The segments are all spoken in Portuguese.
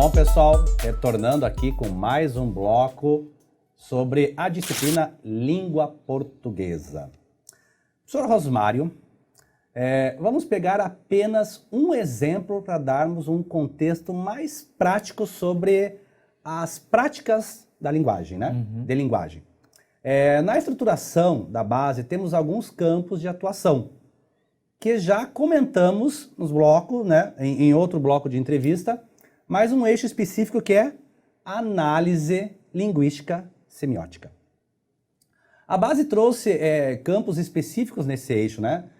Bom, pessoal, retornando aqui com mais um bloco sobre a disciplina Língua Portuguesa. Professor Rosmário, vamos pegar apenas um exemplo para darmos um contexto mais prático sobre as práticas da linguagem, né? De linguagem. Na estruturação da base, temos alguns campos de atuação, que já comentamos nos blocos, né? Em outro bloco de entrevista, mas um eixo específico que é análise linguística semiótica. A base trouxe campos específicos nesse eixo, né?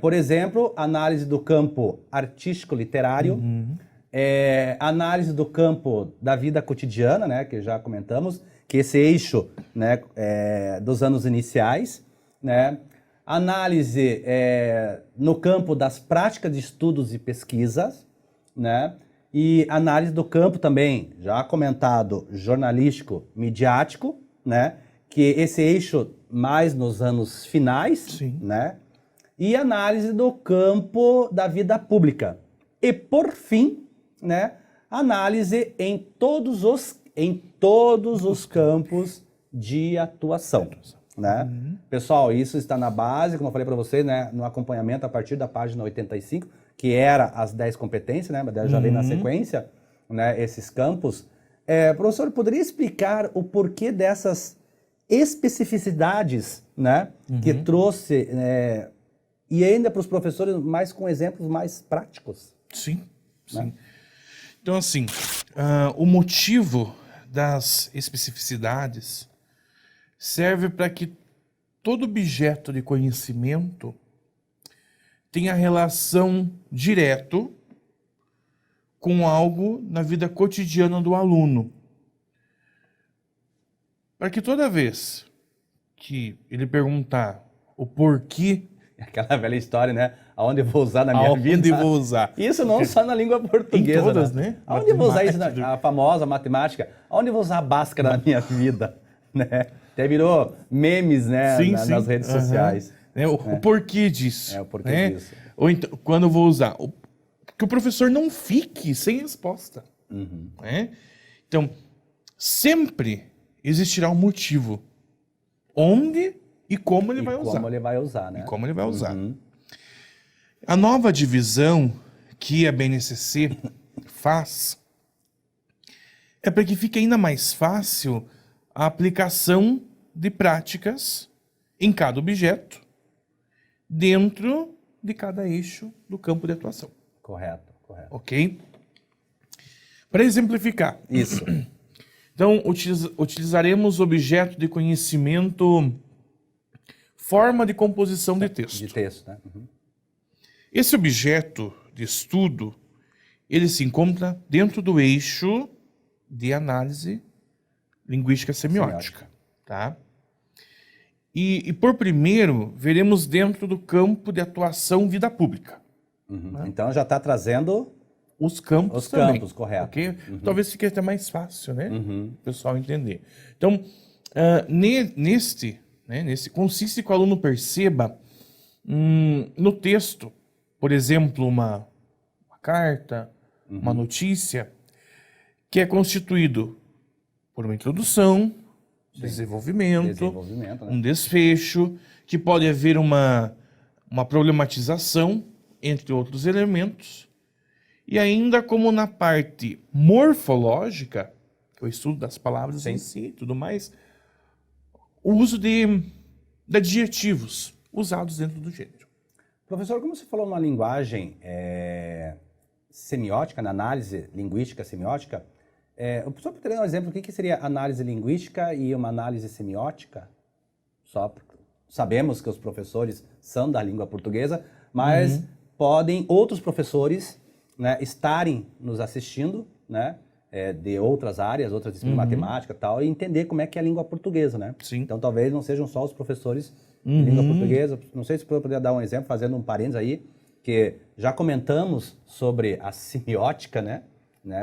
Por exemplo, análise do campo artístico-literário, análise do campo da vida cotidiana, né? Que já comentamos, que esse eixo, né? Dos anos iniciais, né? Análise no campo das práticas de estudos e pesquisas, né? E análise do campo também, já comentado, jornalístico, midiático, né? Que esse eixo mais nos anos finais, Sim. né? E análise do campo da vida pública. E por fim, né? Análise em todos os campos de atuação, né? Pessoal, isso está na base, como eu falei para vocês, né? No acompanhamento a partir da página 85, que era as 10 competências, né? Mas já vem na sequência, né? Esses campos. Professor, poderia explicar o porquê dessas especificidades, né? Que trouxe, e ainda para os professores, mais com exemplos mais práticos? Sim, sim. Né? Então, assim, o motivo das especificidades serve para que todo objeto de conhecimento tenha relação direto com algo na vida cotidiana do aluno. Para que toda vez que ele perguntar o porquê, Aquela velha história, né? Aonde eu vou usar na minha vida? aonde vou usar? Isso não só na língua portuguesa, Em todas, né? Aonde eu vou usar isso, Matemática. a famosa matemática? Aonde eu vou usar a Bhaskara na minha vida? Né? Até virou memes, né? Sim, Nas redes sociais. O porquê disso. O porquê né? disso. Ou então, quando eu vou usar. Que o professor não fique sem resposta. Né? Então, sempre existirá um motivo. Onde e como ele vai usar. Como ele vai usar, né? E como ele vai usar. A nova divisão que a BNCC faz é para que fique ainda mais fácil a aplicação de práticas em cada objeto dentro de cada eixo do campo de atuação. Correto. Ok? Para exemplificar. Isso. Então, utilizaremos objeto de conhecimento, forma de composição de texto. De texto, né? Esse objeto de estudo, ele se encontra dentro do eixo de análise linguística semiótica. Tá? E por primeiro, veremos dentro do campo de atuação vida pública. Então já está trazendo Os campos os também. campos, correto. Ok? Talvez fique até mais fácil, né? O pessoal entender. Então, nesse consiste que o aluno perceba no texto, por exemplo, uma carta, uma notícia, que é constituído por uma introdução, desenvolvimento, né? um desfecho, que pode haver uma problematização, entre outros elementos, e ainda como na parte morfológica, que é o estudo das palavras em si e tudo mais, o uso de adjetivos usados dentro do gênero. Professor, como você falou numa linguagem semiótica, na análise linguística semiótica, o professor poderia dar um exemplo do que seria análise linguística e uma análise semiótica? Sabemos que os professores são da língua portuguesa, mas podem outros professores, né, estarem nos assistindo, né, de outras áreas, outras disciplinas, matemática e tal, e entender como é que é a língua portuguesa, né? Sim. Então talvez não sejam só os professores de língua portuguesa. Não sei se o professor poderia dar um exemplo, fazendo um parênteses aí, que já comentamos sobre a semiótica, né?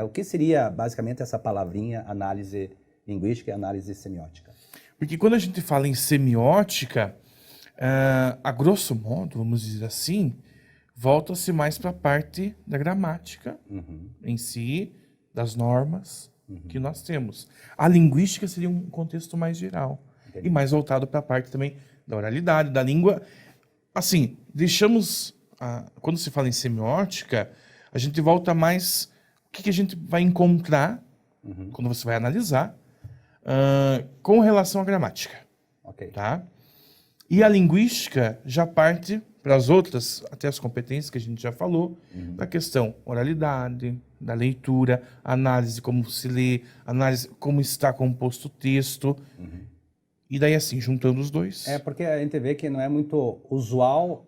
O que seria basicamente essa palavrinha análise linguística e análise semiótica? Porque quando a gente fala em semiótica, a grosso modo, vamos dizer assim, volta-se mais para a parte da gramática em si, das normas que nós temos. A linguística seria um contexto mais geral. Entendi. E mais voltado para a parte também da oralidade, da língua. Assim, quando se fala em semiótica, a gente volta mais o que a gente vai encontrar quando você vai analisar com relação à gramática. Ok. Tá? E a linguística já parte para as outras, até as competências que a gente já falou, da questão oralidade, da leitura, análise como se lê, análise como está composto o texto. E daí assim, juntando os dois. É porque a gente vê que não é muito usual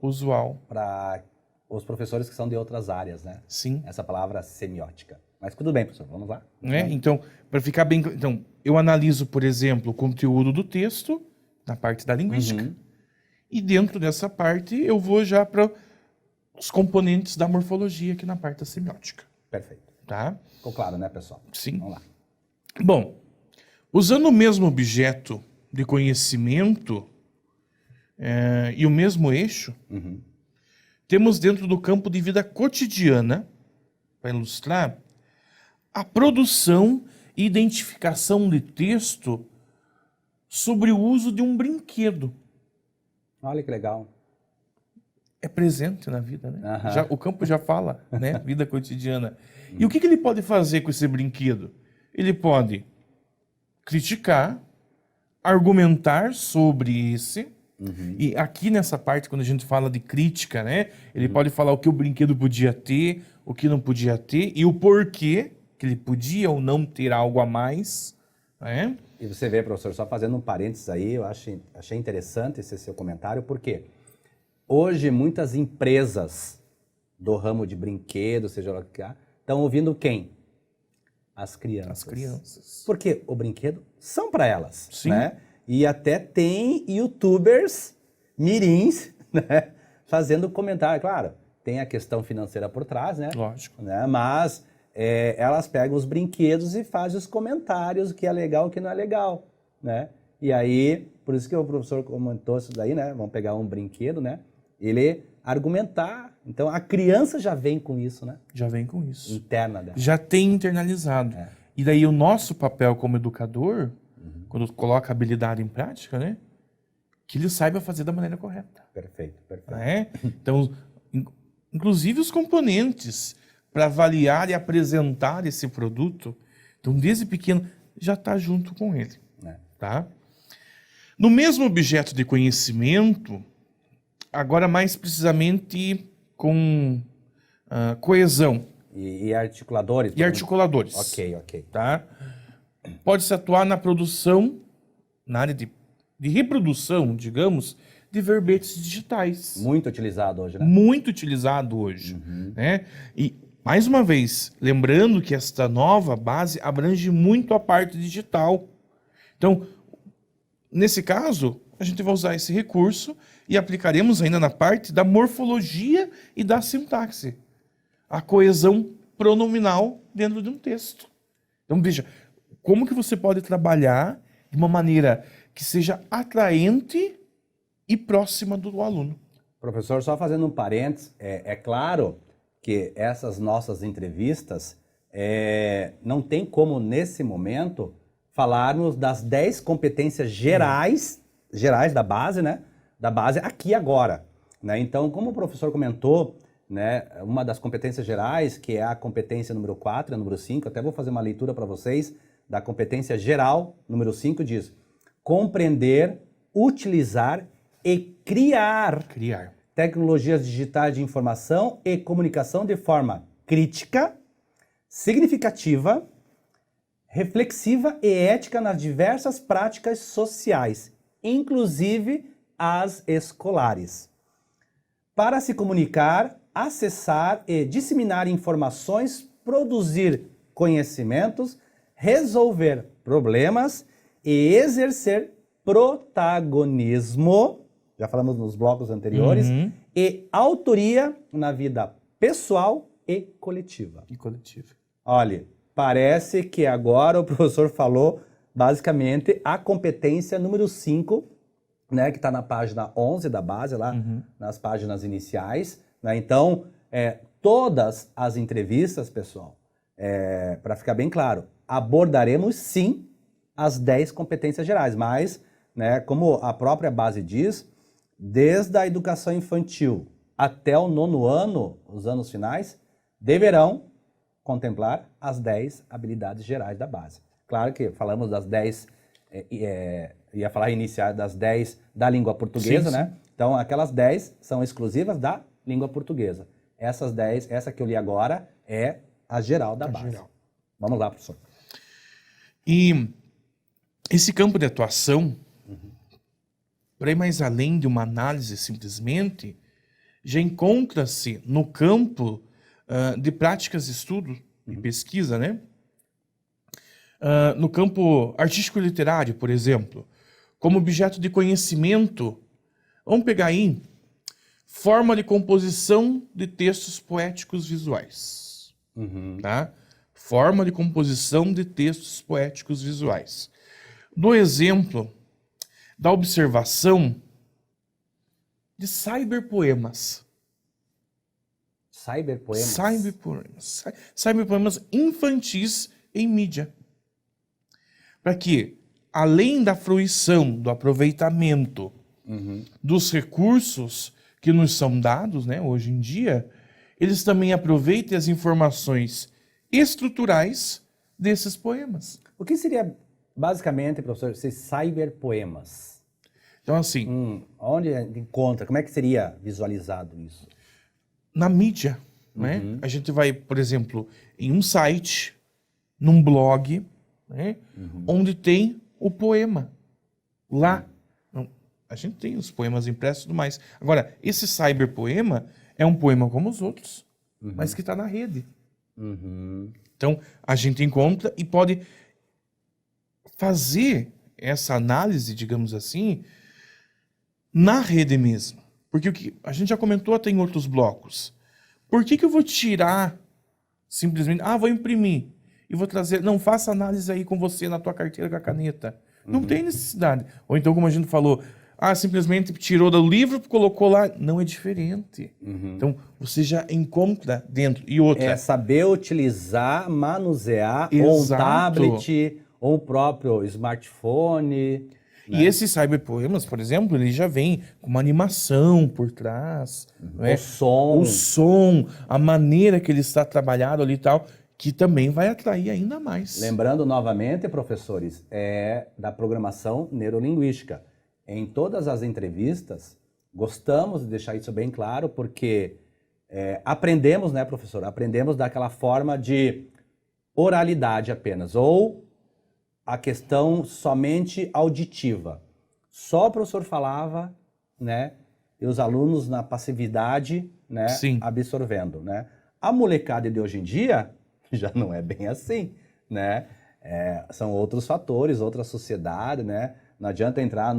para os professores que são de outras áreas, né? Sim. Essa palavra semiótica. Mas tudo bem, professor, vamos lá. Então, para ficar bem... Então, eu analiso, por exemplo, o conteúdo do texto, na parte da linguística. E dentro dessa parte, eu vou já para os componentes da morfologia, aqui na parte da semiótica. Perfeito. Tá? Ficou claro, né, pessoal? Sim. Vamos lá. Bom, usando o mesmo objeto de conhecimento e o mesmo eixo, temos dentro do campo de vida cotidiana, para ilustrar, a produção e identificação de texto sobre o uso de um brinquedo. Olha que legal. É presente na vida, né? O campo já fala, né? Vida cotidiana. E o que ele pode fazer com esse brinquedo? Ele pode criticar, argumentar sobre esse. E aqui nessa parte, quando a gente fala de crítica, né? Ele pode falar o que o brinquedo podia ter, o que não podia ter e o porquê que ele podia ou não ter algo a mais, né? E você vê, professor, só fazendo um parênteses aí, eu achei interessante esse seu comentário, porque hoje muitas empresas do ramo de brinquedos, seja lá o que estão ouvindo quem? As crianças. As crianças. Porque o brinquedo são para elas, Sim. né? E até tem youtubers mirins, né? Fazendo comentário. Claro, tem a questão financeira por trás, né? Lógico. Né? Mas elas pegam os brinquedos e fazem os comentários, o que é legal e o que não é legal, né? E aí, por isso que o professor comentou isso daí, né? Vamos pegar um brinquedo, né? Ele argumentar. Então, a criança já vem com isso, né? Já vem com isso. Interna dela. Já tem internalizado. E daí o nosso papel como educador, quando coloca a habilidade em prática, né? Que ele saiba fazer da maneira correta. Perfeito, perfeito. Né? Então, inclusive os componentes para avaliar e apresentar esse produto, então desde pequeno já está junto com ele. Tá? No mesmo objeto de conhecimento, agora mais precisamente com coesão. E articuladores? E articuladores. Ok. Tá? Pode-se atuar na produção, na área de reprodução, digamos, de verbetes digitais. Muito utilizado hoje, né? Muito utilizado hoje. Né? E, mais uma vez, lembrando que esta nova base abrange muito a parte digital. Então, nesse caso, a gente vai usar esse recurso e aplicaremos ainda na parte da morfologia e da sintaxe. A coesão pronominal dentro de um texto. Então, veja, como que você pode trabalhar de uma maneira que seja atraente e próxima do aluno. Professor, só fazendo um parênteses, é claro que essas nossas entrevistas não tem como, nesse momento, falarmos das 10 competências gerais da base, né? Da base aqui agora. Né? Então, como o professor comentou, né, uma das competências gerais, que é a competência número 4, a número 5, até vou fazer uma leitura para vocês, da competência geral, número 5, diz: compreender, utilizar e criar tecnologias digitais de informação e comunicação de forma crítica, significativa, reflexiva e ética nas diversas práticas sociais, inclusive as escolares. Para se comunicar, acessar e disseminar informações, produzir conhecimentos, resolver problemas e exercer protagonismo, já falamos nos blocos anteriores, e autoria na vida pessoal e coletiva. Olha, parece que agora o professor falou basicamente a competência número 5, né, que está na página 11 da base, lá nas páginas iniciais. Né? Então, todas as entrevistas, pessoal, para ficar bem claro, abordaremos sim as 10 competências gerais, mas, né, como a própria base diz, desde a educação infantil até o 9º ano, os anos finais, deverão contemplar as 10 habilidades gerais da base. Claro que falamos das 10, ia falar iniciar das 10 da língua portuguesa, Sim, né? Então, aquelas 10 são exclusivas da língua portuguesa. Essas 10, essa que eu li agora, é a geral da base. Geral. Vamos lá, professor. E esse campo de atuação, para ir mais além de uma análise simplesmente, já encontra-se no campo de práticas de estudo e pesquisa, né? No campo artístico e literário, por exemplo, como objeto de conhecimento, vamos pegar aí forma de composição de textos poéticos visuais. Tá? Forma de composição de textos poéticos visuais. Do exemplo da observação de cyberpoemas. Cyberpoemas? Cyberpoemas infantis em mídia. Para que, além da fruição, do aproveitamento dos recursos que nos são dados, né, hoje em dia, eles também aproveitem as informações estruturais desses poemas. O que seria, basicamente, professor, esses cyberpoemas? Então, assim, Onde encontra? Como é que seria visualizado isso? na mídia, né, a gente vai, por exemplo, em um site, num blog, né, onde tem o poema. Lá, a gente tem os poemas impressos e tudo mais. Agora, esse cyberpoema é um poema como os outros, mas que está na rede. Então, a gente encontra e pode fazer essa análise, digamos assim, na rede mesmo. Porque o que a gente já comentou até em outros blocos. Por que eu vou tirar simplesmente, vou imprimir e vou trazer, não, faça análise aí com você na tua carteira com a caneta. Não tem necessidade. Ou então, como a gente falou, simplesmente tirou do livro, colocou lá. Não, é diferente. Então, você já encontra dentro. E outra. É saber utilizar, manusear, Exato. ou um tablet, ou o próprio smartphone. E esses cyberpoemas, por exemplo, ele já vem com uma animação por trás. Né? O O som, a maneira que ele está trabalhado ali e tal, que também vai atrair ainda mais. Lembrando novamente, professores, da programação neurolinguística. Em todas as entrevistas, gostamos de deixar isso bem claro, porque aprendemos, né, professor? Aprendemos daquela forma de oralidade apenas, ou a questão somente auditiva. Só o professor falava, né, e os alunos na passividade, né, Sim. absorvendo, né? A molecada de hoje em dia já não é bem assim, né? São outros fatores, outra sociedade, né? Não adianta entrar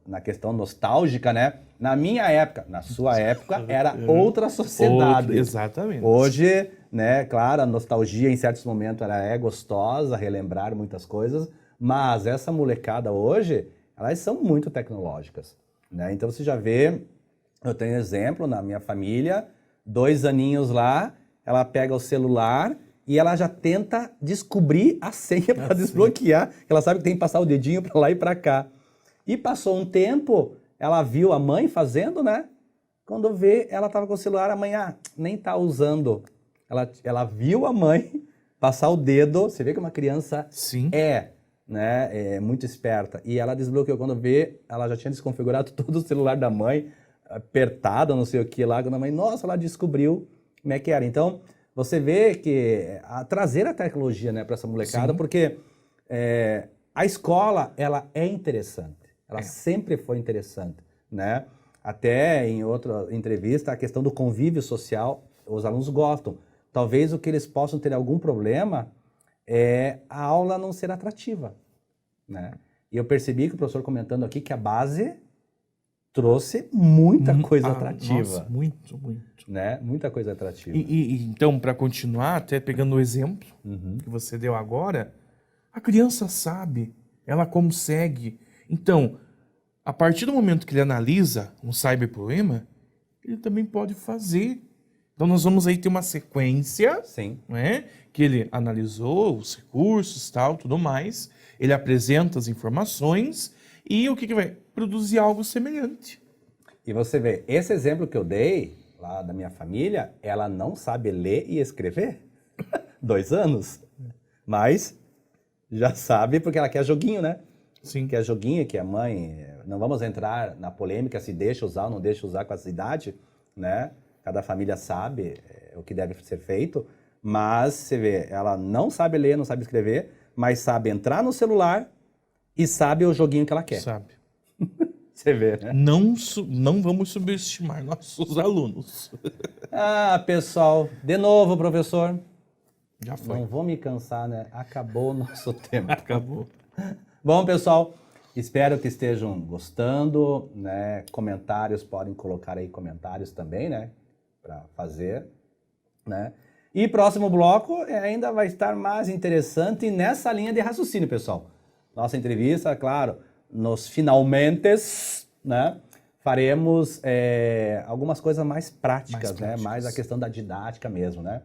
na questão nostálgica, né? Na minha época, na sua época, era outra sociedade. Exatamente. Hoje, né, claro, a nostalgia em certos momentos é gostosa, relembrar muitas coisas, mas essa molecada hoje, elas são muito tecnológicas, né? Então você já vê, eu tenho exemplo na minha família, 2 aninhos lá, ela pega o celular e ela já tenta descobrir a senha para desbloquear. Ela sabe que tem que passar o dedinho para lá e para cá. E passou um tempo, ela viu a mãe fazendo, né? Quando vê, ela estava com o celular, a mãe nem tá usando. Ela viu a mãe passar o dedo, você vê que uma criança Sim. né, é muito esperta. E ela desbloqueou, quando vê, ela já tinha desconfigurado todo o celular da mãe, apertado, não sei o que lá, quando a mãe, nossa, ela descobriu como é que era. Então, você vê que trazer a tecnologia, né, para essa molecada, porque a escola, ela é interessante. Ela sempre foi interessante, né? Até em outra entrevista, a questão do convívio social, os alunos gostam. Talvez o que eles possam ter algum problema é a aula não ser atrativa, né? E eu percebi que o professor comentando aqui que a base trouxe muita coisa atrativa. Nossa, muito. Né? Muita coisa atrativa. Então, para continuar, até pegando o exemplo que você deu agora, a criança sabe, ela consegue. Então, a partir do momento que ele analisa um cyberpoema, ele também pode fazer. Então nós vamos aí ter uma sequência, Sim. né? Que ele analisou os recursos, tal, tudo mais. Ele apresenta as informações e o que vai? Produzir algo semelhante. E você vê, esse exemplo que eu dei, lá da minha família, ela não sabe ler e escrever. 2 anos. Mas já sabe porque ela quer joguinho, né? Sim. Quer joguinho, que a mãe... Não vamos entrar na polêmica se deixa usar ou não deixa usar com essa idade, né? Cada família sabe o que deve ser feito. Mas, você vê, ela não sabe ler, não sabe escrever, mas sabe entrar no celular e sabe o joguinho que ela quer. Sabe. Você vê, né? Não vamos subestimar nossos alunos. Ah, pessoal, de novo, professor. Já foi. Não vou me cansar, né? Acabou o nosso tempo. Acabou. Bom, pessoal, espero que estejam gostando, né? Comentários, podem colocar aí comentários também, né? Para fazer, né? E próximo bloco ainda vai estar mais interessante nessa linha de raciocínio, pessoal. Nossa entrevista, claro, nos finalmentes, né? Faremos algumas coisas mais práticas, né? Mais a questão da didática mesmo, né?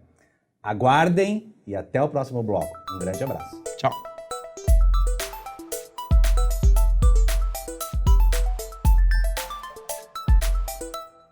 Aguardem e até o próximo bloco. Um grande abraço. Tchau.